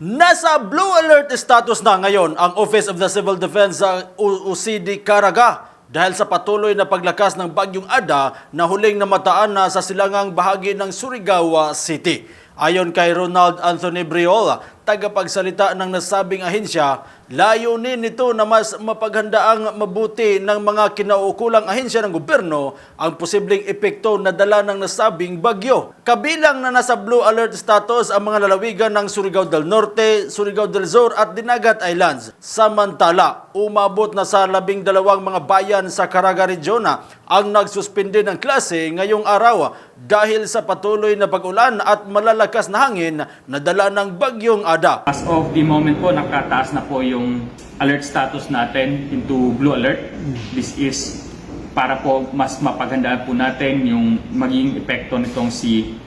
Nasa blue alert status na ngayon ang Office of the Civil Defense sa OCD-Caraga dahil sa patuloy na paglakas ng Bagyong Ada na huling namataan na sa silangang bahagi ng Surigao City. Ayon kay Ronald Anthony Briola, tagapagsalita ng nasabing ahensya, layunin nito na mas mapaghandaang mabuti ng mga kinauukulang ahensya ng gobyerno ang posibleng epekto na dala ng nasabing bagyo. Kabilang na nasa blue alert status ang mga lalawigan ng Surigao del Norte, Surigao del Sur at Dinagat Islands. Samantala, umabot na sa 12 mga bayan sa Caraga Region ang nagsuspinde ng klase ngayong araw dahil sa patuloy na pag-ulan at malalakas na hangin na dala ng Bagyong Ada. As of the moment po, nakataas na po yung alert status natin into blue alert. This is para po mas mapaghandaan po natin yung magiging epekto nitong si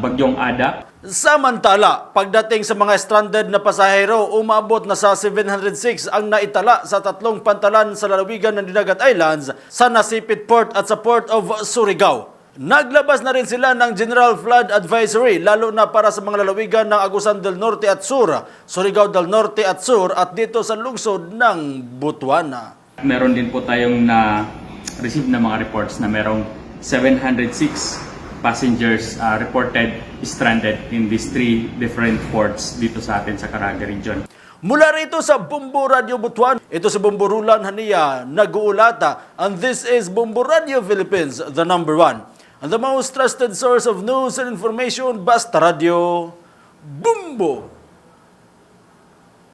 Bagyong Ada. Samantala, pagdating sa mga stranded na pasahero, umabot na sa 706 ang naitala sa tatlong pantalan sa lalawigan ng Dinagat Islands sa Nasipit Port at sa Port of Surigao. Naglabas na rin sila ng General Flood Advisory lalo na para sa mga lalawigan ng Agusan del Norte at Sur, Surigao del Norte at Sur at dito sa lungsod ng Butuana. Meron din po tayong na-receive na mga reports na merong 706 passengers reported stranded in these 3 different ports dito sa atin sa Caraga Region. Mula rito sa Bumbo Radio Butuan, ito si Bumbo Rulan Hania nag-uulata, and this is Bumbo Radio Philippines, the #1 and the most trusted source of news and information. Basta Radio Bumbo.